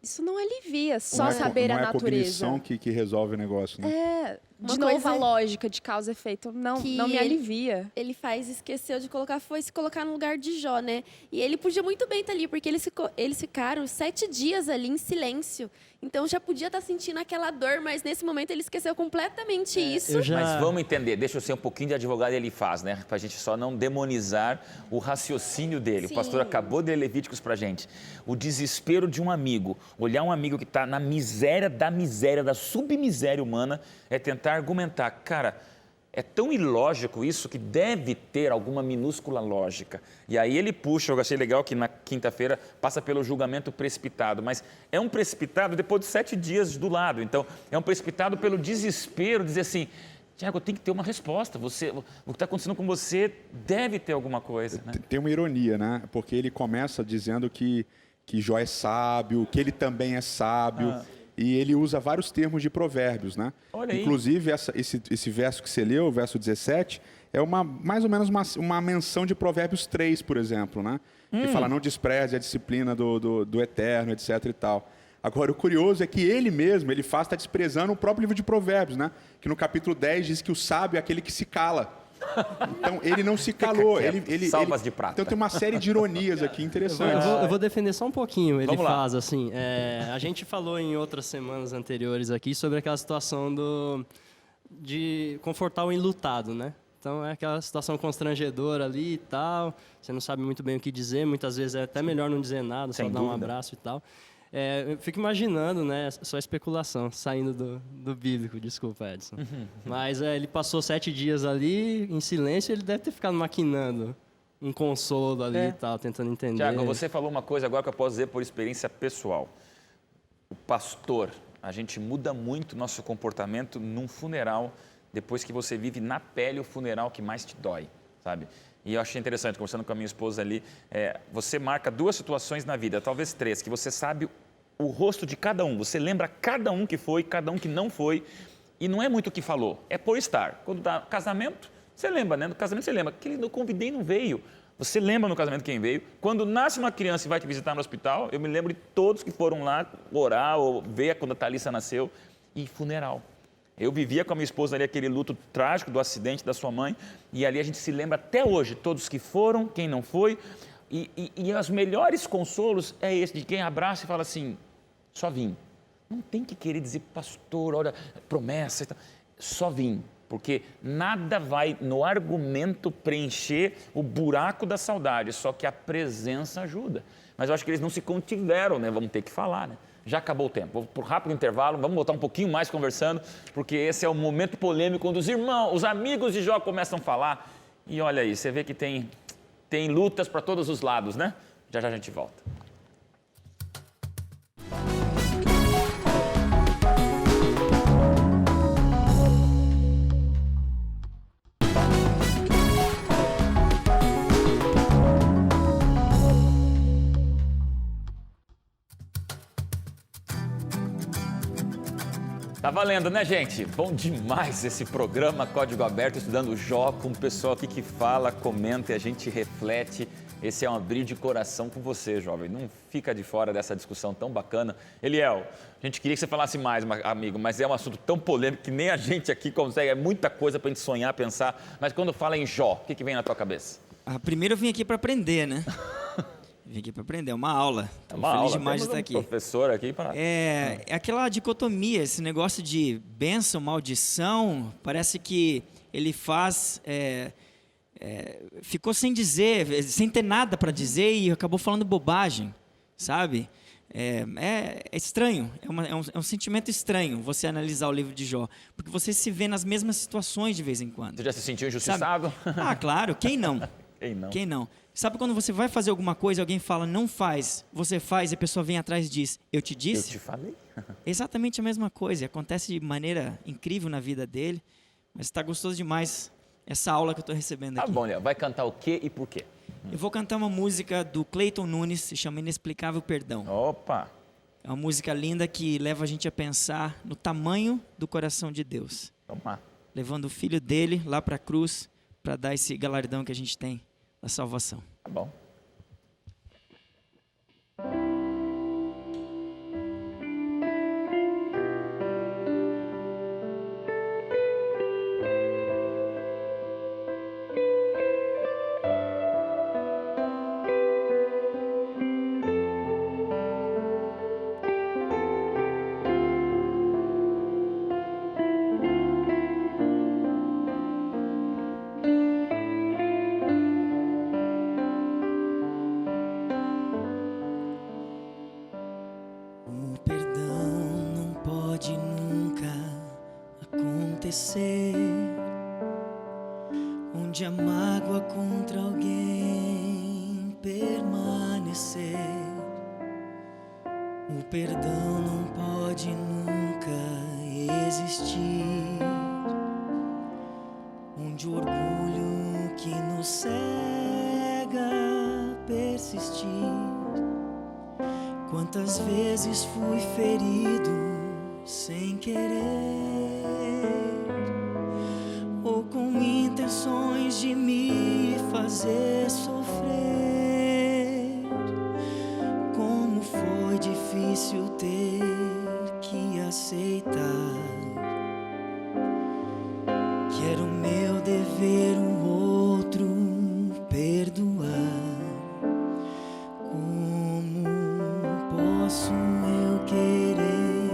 Isso não alivia, só saber a natureza. Não é a cognição que resolve o negócio, né? De novo, a lógica de causa e efeito não me alivia. Ele esqueceu de se colocar no lugar de Jó, né? E ele podia muito bem estar ali, porque eles ficaram 7 dias ali em silêncio. Então já podia estar sentindo aquela dor, mas nesse momento ele esqueceu completamente isso. Mas vamos entender, deixa eu ser um pouquinho de advogado ele faz, né? Para a gente só não demonizar o raciocínio dele. Sim. O pastor acabou de ler Levíticos para a gente. O desespero de um amigo, olhar um amigo que está na miséria, da submiséria humana, é tentar argumentar, cara, é tão ilógico isso que deve ter alguma minúscula lógica. E aí ele puxa, eu achei legal que na quinta-feira passa pelo julgamento precipitado, mas é um precipitado depois de 7 dias do lado. Então, é um precipitado pelo desespero, dizer assim, Tiago, eu tenho que ter uma resposta. O que está acontecendo com você deve ter alguma coisa. Né? Tem uma ironia, né? Porque ele começa dizendo que Jó é sábio, que ele também é sábio. E ele usa vários termos de provérbios, né? Olha aí. Inclusive, esse verso que você leu, o verso 17, é mais ou menos uma menção de Provérbios 3, por exemplo, né? Que fala, não despreze a disciplina do Eterno, etc e tal. Agora, o curioso é que ele mesmo, está desprezando o próprio livro de Provérbios, né? Que no capítulo 10 diz que o sábio é aquele que se cala. Então, ele não se calou. Salvas de prata. Então, tem uma série de ironias aqui interessantes. Eu vou defender só um pouquinho. Ele Vamos lá. faz assim. A gente falou em outras semanas anteriores aqui sobre aquela situação de confortar o enlutado, né? Então é aquela situação constrangedora ali e tal. Você não sabe muito bem o que dizer. Muitas vezes é até melhor não dizer nada, Sem só dar um dúvida. abraço e tal. Eu fico imaginando, né? Só especulação, saindo do bíblico, desculpa, Edson. Mas ele passou 7 dias ali, em silêncio, ele deve ter ficado maquinando um consolo ali e tal, tentando entender. Tiago, você falou uma coisa agora que eu posso dizer por experiência pessoal. O pastor, a gente muda muito nosso comportamento num funeral, depois que você vive na pele o funeral que mais te dói, sabe? E eu achei interessante, conversando com a minha esposa ali, você marca 2 situações na vida, talvez 3, que você sabe o rosto de cada um, você lembra cada um que foi, cada um que não foi, e não é muito o que falou, é por estar. Quando dá casamento, você lembra, né? No casamento você lembra, que eu convidei e não veio. Você lembra no casamento quem veio. Quando nasce uma criança e vai te visitar no hospital, eu me lembro de todos que foram lá orar ou ver quando a Thalissa nasceu, e funeral. Eu vivia com a minha esposa ali aquele luto trágico do acidente da sua mãe, e ali a gente se lembra até hoje, todos que foram, quem não foi, e os melhores consolos é esse de quem abraça e fala assim, só vim, Não tem que querer dizer, pastor, olha, promessa e tal. Só vim, porque nada vai no argumento preencher o buraco da saudade, só que a presença ajuda. Mas eu acho que eles não se contiveram, né? Vamos ter que falar, né? Já acabou o tempo. Vou por rápido intervalo, vamos voltar um pouquinho mais conversando, porque esse é o momento polêmico, quando os irmãos, os amigos de Jó começam a falar. E olha aí, você vê que tem lutas para todos os lados, né? Já já a gente volta. Tá valendo, né, gente? Bom demais esse programa Código Aberto, estudando Jó, com o pessoal aqui que fala, comenta e a gente reflete. Esse é um abrir de coração com você, jovem. Não fica de fora dessa discussão tão bacana. Eliel, a gente queria que você falasse mais, amigo, mas é um assunto tão polêmico que nem a gente aqui consegue. É muita coisa pra gente sonhar, pensar. Mas quando fala em Jó, o que vem na tua cabeça? Primeiro eu vim aqui para aprender, né? Vim aqui para aprender, é uma aula. É uma feliz aula. demais de Temos estar aqui. Professor aqui para... É aquela dicotomia, esse negócio de bênção, maldição, parece que ele faz... ficou sem dizer, sem ter nada para dizer e acabou falando bobagem, sabe? É estranho, é um sentimento estranho você analisar o livro de Jó, porque você se vê nas mesmas situações de vez em quando. Você já se sentiu injustiçado? Claro, quem não? Quem não? Quem não? Sabe quando você vai fazer alguma coisa, alguém fala, não faz, você faz e a pessoa vem atrás e diz, eu te disse? Eu te falei. Exatamente a mesma coisa, acontece de maneira incrível na vida dele, mas está gostoso demais essa aula que eu estou recebendo aqui. Tá bom, Léo, vai cantar o quê e por quê? Eu vou cantar uma música do Cleiton Nunes, se chama Inexplicável Perdão. Opa! É uma música linda que leva a gente a pensar no tamanho do coração de Deus. Vamos lá. Levando o filho dele lá para a cruz, para dar esse galardão que a gente tem da salvação. Tá bom. O perdão não pode nunca acontecer, onde a mágoa contra alguém permanecer. O perdão não pode nunca existir, onde o orgulho que nos cega persistir. Quantas vezes fui ferido sem querer, ou com intenções de me fazer sofrer. Como foi difícil ter que aceitar que era o meu dever o outro perdoar. Posso eu querer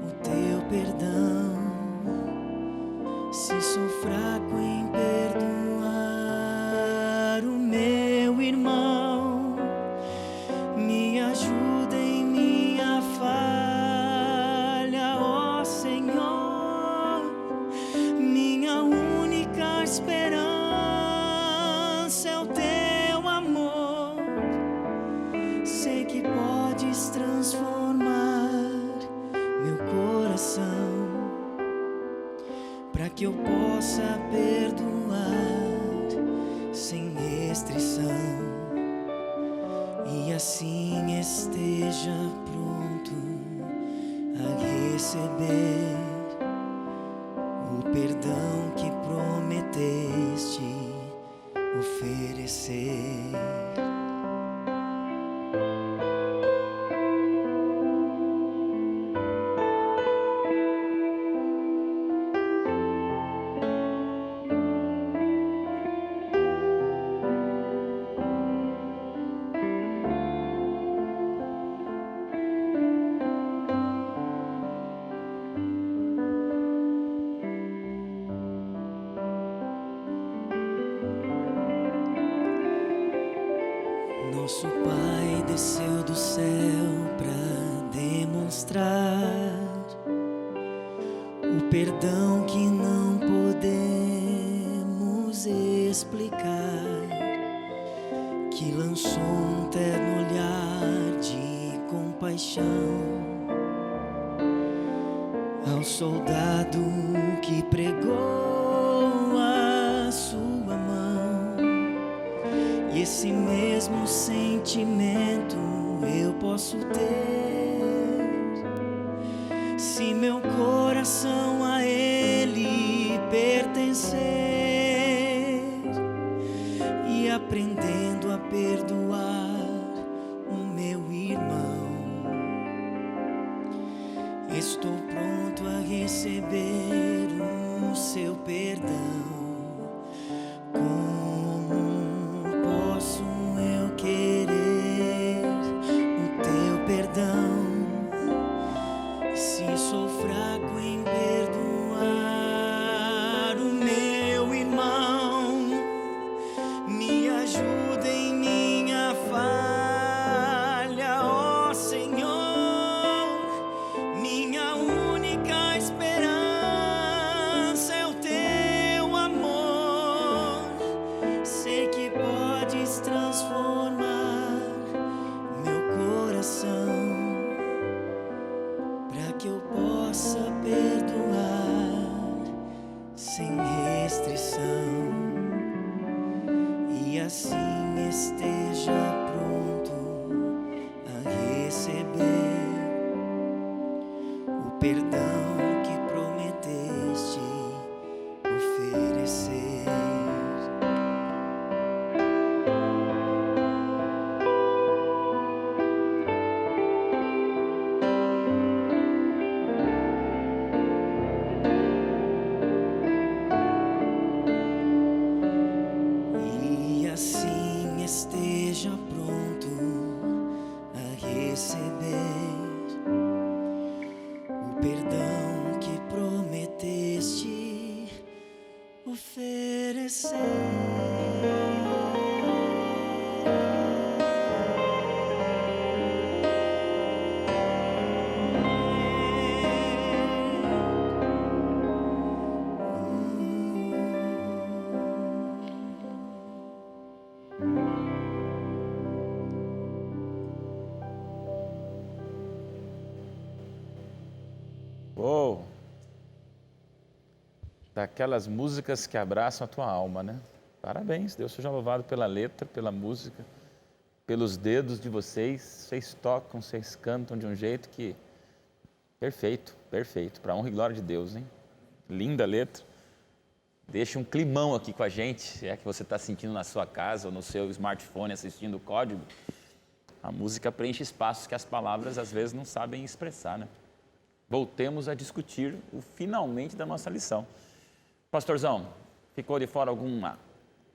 o teu perdão, se sou fraco em perdoar o meu irmão? Me ajuda em minha falha, ó Senhor, minha única esperança é o teu amor. Sei que podes transformar meu coração, para que eu possa perdoar sem restrição, e assim esteja pronto a receber o perdão que prometeste oferecer. Pai desceu do céu para demonstrar o perdão que não podemos explicar, que lançou um terno olhar de compaixão ao soldado que pregou a sua mão. E esse mesmo sentimento eu posso ter se meu coração a Ele pertencer, e aprendendo a perdoar o meu irmão, estou pronto a receber o seu perdão. Como posso eu querer o teu perdão se sou fraco em perdoar o meu irmão? Me ajuda em minha falha, ó Senhor. Minha única esperança é o teu amor. Sei que podes transformar meu coração para que eu possa perdoar sem restrição, e assim esteja pronto a receber o perdão que prometeste oferecer. E assim esteja pronto a receber o perdão que prometeste oferecer. Uou! Daquelas músicas que abraçam a tua alma, né? Parabéns, Deus seja louvado pela letra, pela música, pelos dedos de vocês. Vocês tocam, vocês cantam de um jeito que... Perfeito, perfeito. Para honra e glória de Deus, hein? Linda letra. Deixa um climão aqui com a gente, se é que você está sentindo na sua casa ou no seu smartphone assistindo o código. A música preenche espaços que as palavras às vezes não sabem expressar, né? Voltemos a discutir o finalmente da nossa lição. Pastorzão, ficou de fora alguma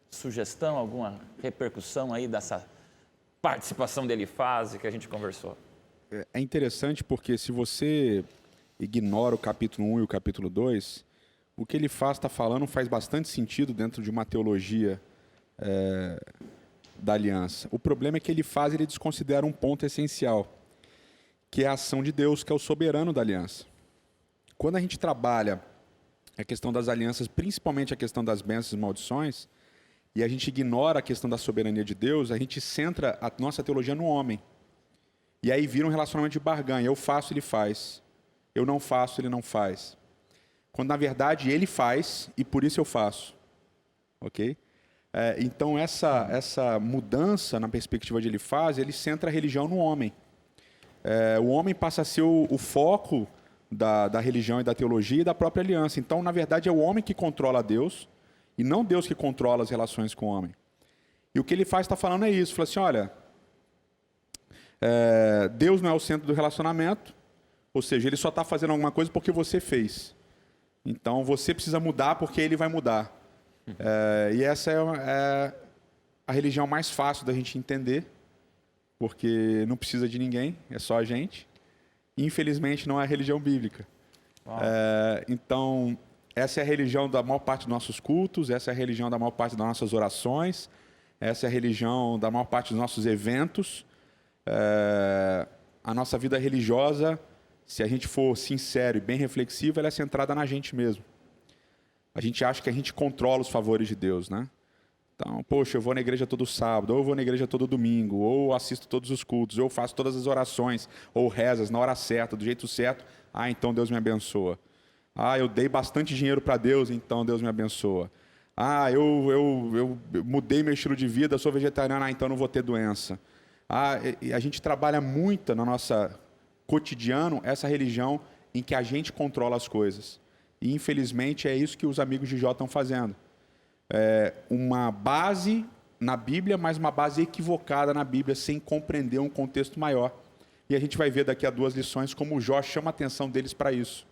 sugestão, alguma repercussão aí dessa participação dele fase que a gente conversou? É interessante porque se você ignora o capítulo 1 e o capítulo 2, o que ele está falando faz bastante sentido dentro de uma teologia da aliança. O problema é que ele desconsidera um ponto essencial, que é a ação de Deus, que é o soberano da aliança. Quando a gente trabalha a questão das alianças, principalmente a questão das bênçãos e maldições, e a gente ignora a questão da soberania de Deus, a gente centra a nossa teologia no homem. E aí vira um relacionamento de barganha. Eu faço, ele faz. Eu não faço, ele não faz. Quando, na verdade, ele faz e por isso eu faço. Ok? Então, essa mudança na perspectiva de ele faz, ele centra a religião no homem. O homem passa a ser o foco da religião e da teologia e da própria aliança. Então, na verdade, é o homem que controla Deus e não Deus que controla as relações com o homem. E o que ele está falando é isso. Fala assim, olha, Deus não é o centro do relacionamento, ou seja, ele só está fazendo alguma coisa porque você fez. Então, você precisa mudar porque ele vai mudar. E essa é a religião mais fácil da gente entender, porque não precisa de ninguém, é só a gente. Infelizmente, não é a religião bíblica. Então, essa é a religião da maior parte dos nossos cultos, essa é a religião da maior parte das nossas orações, essa é a religião da maior parte dos nossos eventos. A nossa vida religiosa, se a gente for sincero e bem reflexivo, ela é centrada na gente mesmo. A gente acha que a gente controla os favores de Deus, né? Então, poxa, eu vou na igreja todo sábado, ou eu vou na igreja todo domingo, ou assisto todos os cultos, ou faço todas as orações, ou rezas na hora certa, do jeito certo. Ah, então Deus me abençoa. Ah, eu dei bastante dinheiro para Deus, então Deus me abençoa. Ah, eu mudei meu estilo de vida, sou vegetariano, então não vou ter doença. Ah, e a gente trabalha muito no nosso cotidiano essa religião em que a gente controla as coisas. E, infelizmente, é isso que os amigos de Jó estão fazendo. Uma base na Bíblia, mas uma base equivocada na Bíblia, sem compreender um contexto maior. E a gente vai ver daqui a 2 lições como o Jó chama a atenção deles para isso.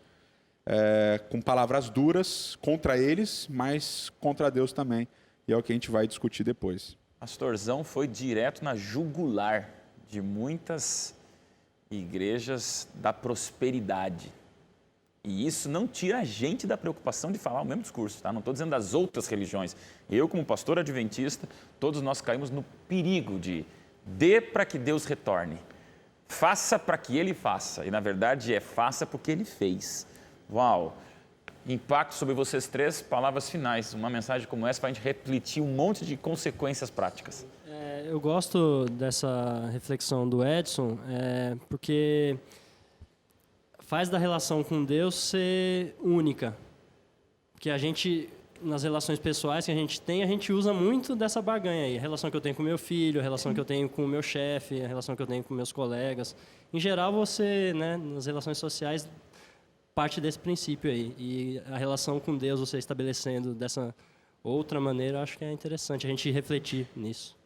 Com palavras duras contra eles, mas contra Deus também. E é o que a gente vai discutir depois. Pastorzão foi direto na jugular de muitas igrejas da prosperidade. E isso não tira a gente da preocupação de falar o mesmo discurso, tá? Não estou dizendo das outras religiões. Eu, como pastor adventista, todos nós caímos no perigo de dê para que Deus retorne. Faça para que Ele faça. E, na verdade, faça porque Ele fez. Uau! Impacto sobre vocês 3, palavras finais. Uma mensagem como essa para a gente refletir um monte de consequências práticas. Eu gosto dessa reflexão do Edson, porque faz da relação com Deus ser única. Porque a gente, nas relações pessoais que a gente usa muito dessa barganha aí. A relação que eu tenho com meu filho, a relação que eu tenho com o meu chefe, a relação que eu tenho com meus colegas. Em geral, você, né, nas relações sociais, parte desse princípio aí. E a relação com Deus, você estabelecendo dessa outra maneira, acho que é interessante a gente refletir nisso.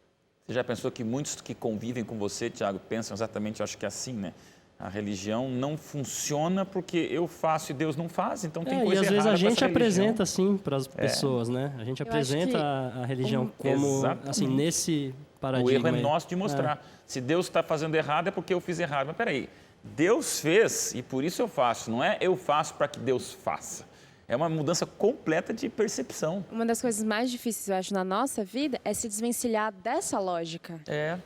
Você já pensou que muitos que convivem com você, Tiago, pensam exatamente, eu acho que é assim, né? A religião não funciona porque eu faço e Deus não faz, então tem coisa errada. E às vezes a gente apresenta religião. assim para as pessoas, né? A gente apresenta a religião como Exatamente. assim nesse paradigma. O erro é nosso de mostrar. Se Deus está fazendo errado é porque eu fiz errado. Mas peraí, Deus fez e por isso eu faço. Não é eu faço para que Deus faça. É uma mudança completa de percepção. Uma das coisas mais difíceis, eu acho, na nossa vida é se desvencilhar dessa lógica.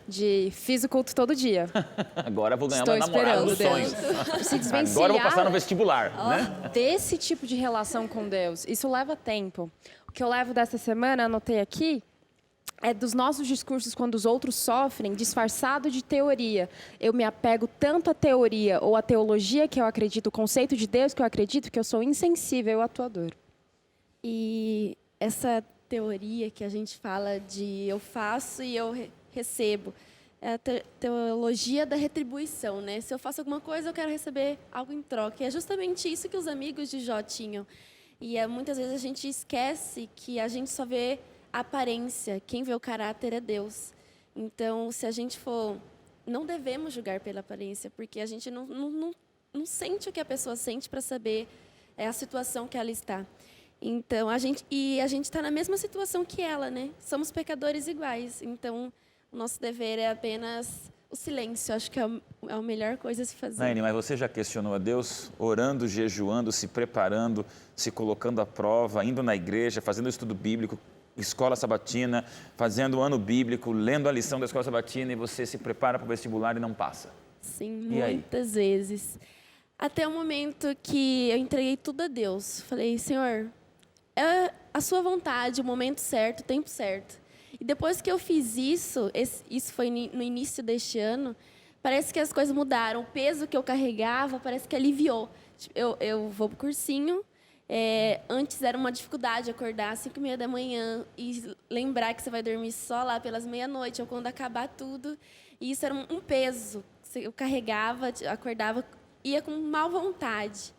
De fiz o culto todo dia. Agora eu vou ganhar Estou uma namorada dos sonhos. Se desvencilhar Agora eu vou passar no vestibular, né? desse tipo de relação com Deus. Isso leva tempo. O que eu levo dessa semana, anotei aqui, é dos nossos discursos quando os outros sofrem, disfarçado de teoria. Eu me apego tanto à teoria ou à teologia que eu acredito, o conceito de Deus que eu acredito, que eu sou insensível à tua dor. E essa teoria que a gente fala de eu faço e eu recebo, é a teologia da retribuição, né? Se eu faço alguma coisa, eu quero receber algo em troca. E é justamente isso que os amigos de Jó tinham. E muitas vezes a gente esquece que a gente só vê a aparência, quem vê o caráter é Deus. Então, se a gente for... Não devemos julgar pela aparência, porque a gente não sente o que a pessoa sente para saber a situação que ela está. Então, a gente está na mesma situação que ela, né? Somos pecadores iguais. Então, o nosso dever é apenas o silêncio. Acho que é a melhor coisa a se fazer. Naine, mas você já questionou a Deus? Orando, jejuando, se preparando, se colocando à prova, indo na igreja, fazendo estudo bíblico, escola sabatina, fazendo o ano bíblico, lendo a lição da escola sabatina e você se prepara para o vestibular e não passa. Sim, E aí? muitas vezes. Até o momento que eu entreguei tudo a Deus. Falei, Senhor, é a sua vontade, o momento certo, o tempo certo. E depois que eu fiz isso, isso foi no início deste ano, parece que as coisas mudaram. O peso que eu carregava parece que aliviou. Eu vou para o cursinho. Antes era uma dificuldade acordar às 5h30 da manhã e lembrar que você vai dormir só lá pelas meia-noite ou quando acabar tudo. E isso era um peso. Eu carregava, acordava, ia com má vontade.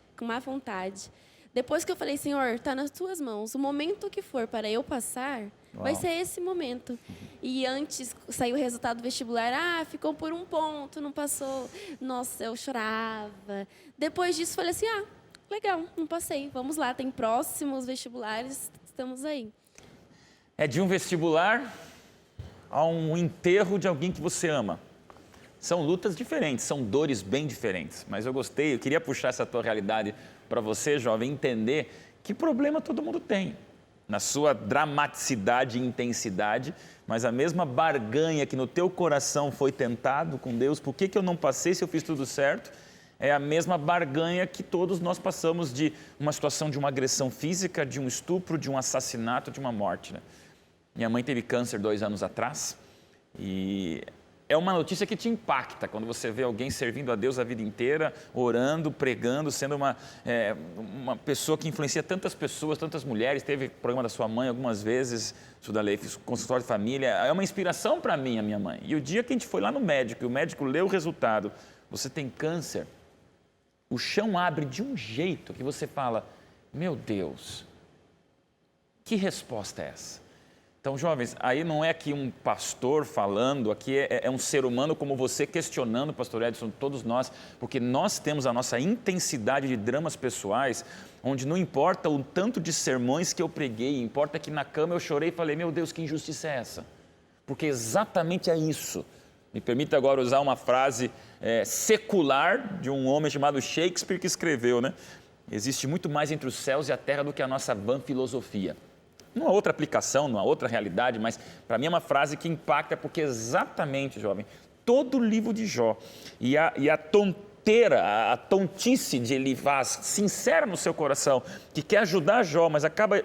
Depois que eu falei, Senhor, está nas tuas mãos. O momento que for para eu passar, vai ser esse momento. E antes saiu o resultado do vestibular, ficou por 1 ponto, não passou. Nossa, eu chorava. Depois disso, falei assim, legal, não passei. Vamos lá, tem próximos vestibulares, estamos aí. É de um vestibular a um enterro de alguém que você ama. São lutas diferentes, são dores bem diferentes. Mas eu queria puxar essa tua realidade para você, jovem, entender que problema todo mundo tem. na sua dramaticidade e intensidade, mas a mesma barganha que no teu coração foi tentado com Deus, por que eu não passei se eu fiz tudo certo? É a mesma barganha que todos nós passamos de uma situação de uma agressão física, de um estupro, de um assassinato, de uma morte. Né? Minha mãe teve câncer 2 anos atrás e é uma notícia que te impacta quando você vê alguém servindo a Deus a vida inteira, orando, pregando, sendo uma pessoa que influencia tantas pessoas, tantas mulheres. Teve programa da sua mãe algumas vezes, Sudalei, fiz consultório de família. É uma inspiração para mim, a minha mãe. E o dia que a gente foi lá no médico e o médico leu o resultado, você tem câncer, o chão abre de um jeito que você fala, meu Deus, que resposta é essa? Então, jovens, aí não é aqui um pastor falando, aqui é um ser humano como você questionando, pastor Edson, todos nós, porque nós temos a nossa intensidade de dramas pessoais, onde não importa o tanto de sermões que eu preguei, importa que na cama eu chorei e falei, meu Deus, que injustiça é essa? Porque exatamente é isso. Me permita agora usar uma frase secular de um homem chamado Shakespeare que escreveu, né? Existe muito mais entre os céus e a terra do que a nossa vã filosofia. Numa outra aplicação, numa outra realidade, mas para mim é uma frase que impacta, porque exatamente, jovem, todo o livro de Jó e a tonteira, a tontice de Elifaz, sincera no seu coração, que quer ajudar Jó, mas acaba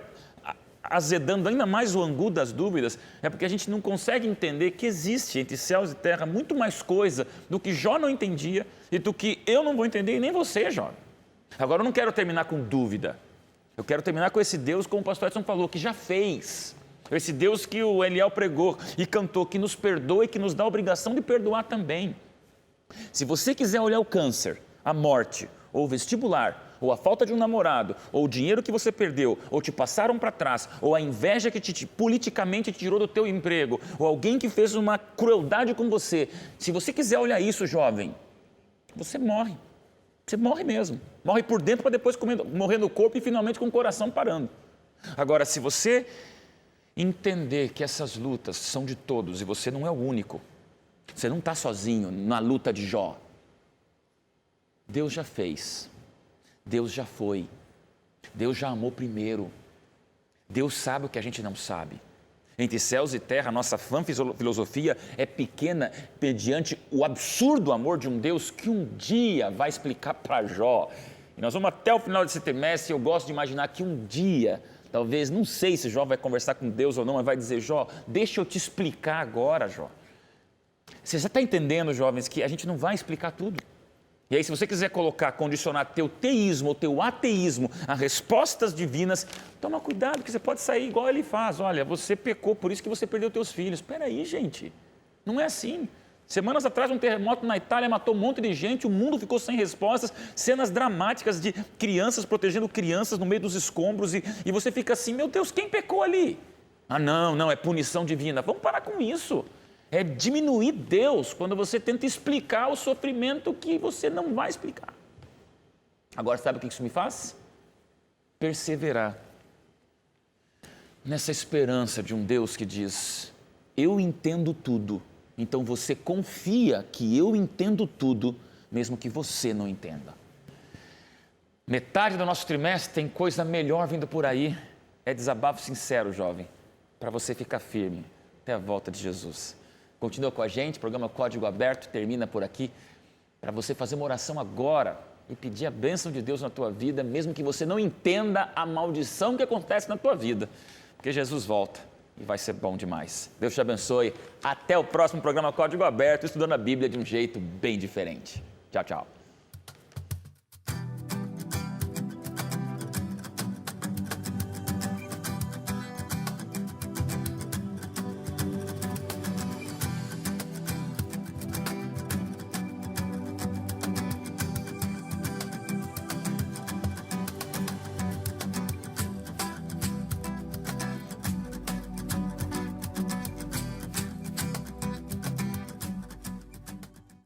azedando ainda mais o angu das dúvidas, é porque a gente não consegue entender que existe entre céus e terra muito mais coisa do que Jó não entendia e do que eu não vou entender e nem você, jovem. Agora eu não quero terminar com dúvida. Eu quero terminar com esse Deus, como o pastor Edson falou, que já fez. Esse Deus que o Eliel pregou e cantou, que nos perdoa e que nos dá a obrigação de perdoar também. Se você quiser olhar o câncer, a morte, ou o vestibular, ou a falta de um namorado, ou o dinheiro que você perdeu, ou te passaram para trás, ou a inveja que politicamente te tirou do teu emprego, ou alguém que fez uma crueldade com você, se você quiser olhar isso, jovem, você morre. Você morre mesmo. Morre por dentro para depois morrer no corpo e finalmente com o coração parando. Agora, se você entender que essas lutas são de todos e você não é o único, você não está sozinho na luta de Jó. Deus já fez. Deus já foi. Deus já amou primeiro. Deus sabe o que a gente não sabe. Entre céus e terra, a nossa fã filosofia é pequena mediante o absurdo amor de um Deus que um dia vai explicar para Jó. E nós vamos até o final desse trimestre, eu gosto de imaginar que um dia, talvez, não sei se Jó vai conversar com Deus ou não, mas vai dizer, Jó, deixa eu te explicar agora, Jó. Você já está entendendo, jovens, que a gente não vai explicar tudo. E aí, se você quiser condicionar teu teísmo ou teu ateísmo a respostas divinas, toma cuidado, que você pode sair igual ele faz. Olha, você pecou, por isso que você perdeu teus filhos. Espera aí, gente, não é assim. Semanas atrás, um terremoto na Itália matou um monte de gente, o mundo ficou sem respostas, cenas dramáticas de crianças protegendo crianças no meio dos escombros, e você fica assim, meu Deus, quem pecou ali? Ah, não, é punição divina. Vamos parar com isso. É diminuir Deus quando você tenta explicar o sofrimento que você não vai explicar. Agora, sabe o que isso me faz? Perseverar nessa esperança de um Deus que diz, eu entendo tudo, então você confia que eu entendo tudo, mesmo que você não entenda. Metade do nosso trimestre tem coisa melhor vindo por aí, é desabafo sincero, jovem, para você ficar firme até a volta de Jesus. Continua com a gente, o programa Código Aberto termina por aqui, para você fazer uma oração agora e pedir a bênção de Deus na tua vida, mesmo que você não entenda a maldição que acontece na tua vida, porque Jesus volta e vai ser bom demais. Deus te abençoe, até o próximo programa Código Aberto, estudando a Bíblia de um jeito bem diferente. Tchau, tchau.